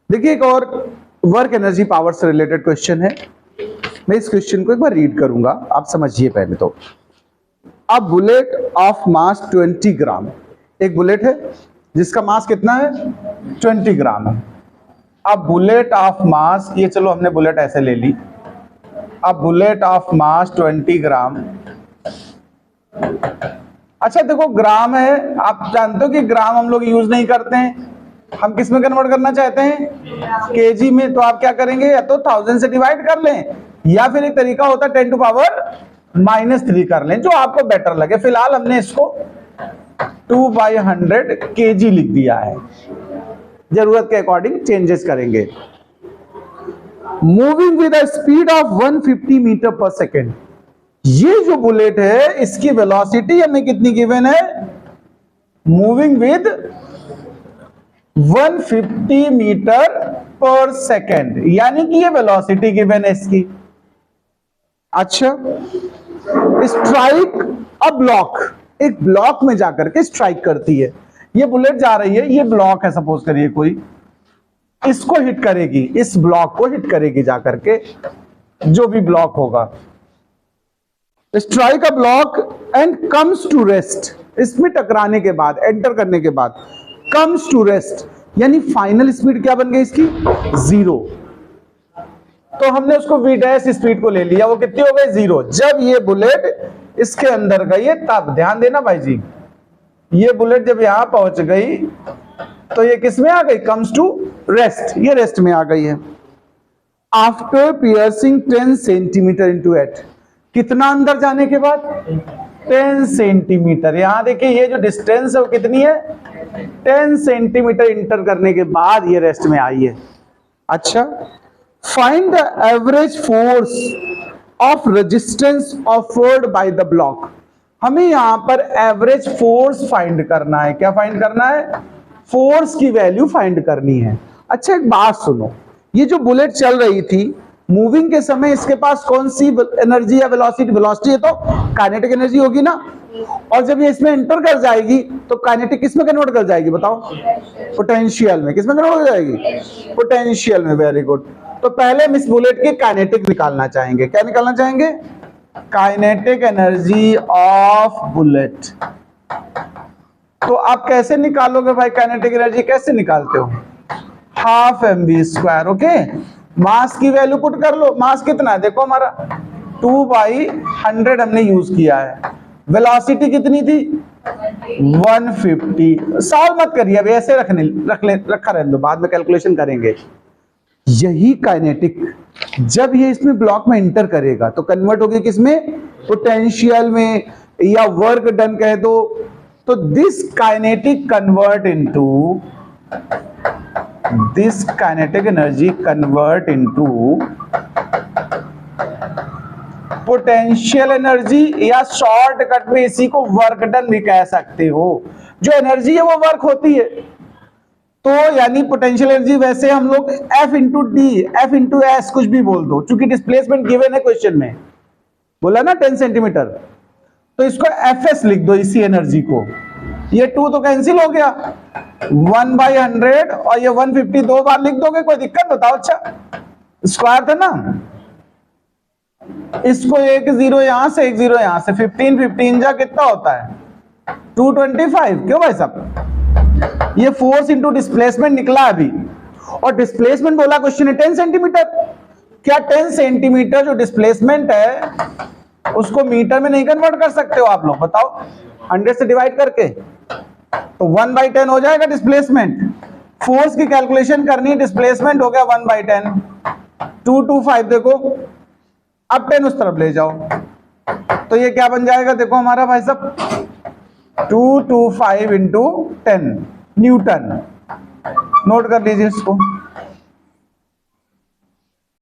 देखिए एक और वर्क एनर्जी पावर से रिलेटेड क्वेश्चन है। मैं इस क्वेश्चन को एक बार रीड करूंगा, आप समझिए पहले तो। अ बुलेट ऑफ मास 20 ग्राम, एक बुलेट है जिसका मास कितना है 20 ग्राम है। अब बुलेट ऑफ मास, ये चलो हमने बुलेट ऐसे ले ली। अब बुलेट ऑफ मास 20 ग्राम। अच्छा देखो ग्राम है, आप जानते हो कि ग्राम हम लोग यूज नहीं करते हैं, हम किस में कन्वर्ट करना चाहते हैं केजी में। तो आप क्या करेंगे, या तो 1000 से डिवाइड कर लें, या फिर एक तरीका होता है 10 टू पावर -3 कर लें, जो आपको बेटर लगे। फिलहाल हमने इसको 2/100 केजी लिख दिया है, जरूरत के अकॉर्डिंग चेंजेस करेंगे। Moving with a speed of 150 metre पर सेकेंड, ये जो बुलेट है इसकी वेलोसिटी हमें कितनी गिवन है, मूविंग विद 150 मीटर पर सेकेंड, यानी कि ये वेलोसिटी गिवन है इसकी। अच्छा, स्ट्राइक अ ब्लॉक, एक ब्लॉक में जाकर के स्ट्राइक करती है। ये बुलेट जा रही है, ये ब्लॉक है सपोज करिए कोई, इसको हिट करेगी, इस ब्लॉक को हिट करेगी जाकर के, जो भी ब्लॉक होगा। Strike a block and comes to rest, इसमें टकराने के बाद, एंटर करने के बाद कम्स टू रेस्ट, यानी फाइनल स्पीड क्या बन गई इसकी 0। तो हमने उसको v डैश स्पीड को ले लिया, वो कितनी हो गई 0। जब ये बुलेट इसके अंदर गई है तब, ध्यान देना भाई जी, ये बुलेट जब यहां पहुंच गई तो ये किस में आ गई, कम्स टू रेस्ट, ये रेस्ट में आ गई है। After piercing 10 centimetre into it, कितना अंदर जाने के बाद 10 सेंटीमीटर। यहां देखिए ये जो डिस्टेंस है वो कितनी है 10 सेंटीमीटर इंटर करने के बाद ये रेस्ट में आई है। अच्छा, find the average force of resistance offered by the block, हमें यहां पर एवरेज फोर्स फाइंड करना है। क्या फाइंड करना है, फोर्स की वैल्यू फाइंड करनी है। अच्छा एक बात सुनो, ये जो बुलेट चल रही थी मूविंग के समय, इसके पास कौन सी एनर्जी या वेलोसिटी, वेलोसिटी है तो काइनेटिक एनर्जी होगी ना, और जब ये इसमें एंटर कर जाएगी तो काइनेटिक किस में कन्वर्ट कर जाएगी बताओ, पोटेंशियल में। किस में कन्वर्ट हो जाएगी, पोटेंशियल में। Very good. तो पहले हम इस बुलेट की काइनेटिक निकालना चाहेंगे। क्या निकालना चाहेंगे, काइनेटिक एनर्जी ऑफ बुलेट। तो आप कैसे निकालोगे भाई काइनेटिक एनर्जी, कैसे निकालते हो, 12mv²। ओके, मास की वैल्यू पुट कर लो, मास कितना है देखो हमारा 2/100 हमने यूज किया है। वेलोसिटी कितनी थी 150। सॉल्व मत करिए अभी, ऐसे रखा रहने दो, बाद में कैलकुलेशन करेंगे। यही काइनेटिक जब ये इसमें ब्लॉक में इंटर करेगा तो कन्वर्ट होगी किसमें, पोटेंशियल में, या वर्क डन कह दो। तो this kinetic convert into, this kinetic energy convert into potential energy, या शॉर्टकट में इसी को वर्क डन भी कह सकते हो। जो एनर्जी है वो वर्क होती है, तो यानी पोटेंशियल एनर्जी वैसे हम लोग F into D, F into S कुछ भी बोल दो, चूंकि डिस्प्लेसमेंट गिवन है क्वेश्चन में, बोला ना 10 सेंटीमीटर, तो इसको Fs लिख दो इसी एनर्जी को। ये 2 तो कैंसिल हो गया, 1/100 और ये 150 दो बार लिख दोगे, कोई दिक्कत बताओ। अच्छा स्क्वायर था ना, इसको एक 0 यहां से एक 0 यहां से, 15 जा कितना होता है 225। क्यों भाई साहब, ये फोर्स इंटू डिस्प्लेसमेंट निकला अभी, और डिस्प्लेसमेंट बोला क्वेश्चन है 10 सेंटीमीटर। क्या 10 सेंटीमीटर जो डिस्प्लेसमेंट है उसको मीटर में नहीं कन्वर्ट कर सकते हो आप लोग, बताओ 100 से डिवाइड करके, तो 1/10 हो जाएगा डिस्प्लेसमेंट। फोर्स की कैलकुलेशन करनी है, डिस्प्लेसमेंट हो गया 1/10, 225 देखो, अब 10 उस तरफ ले जाओ, तो ये क्या बन जाएगा देखो हमारा भाई साहब 225 इंटू 10 न्यूटन। नोट कर लीजिए इसको।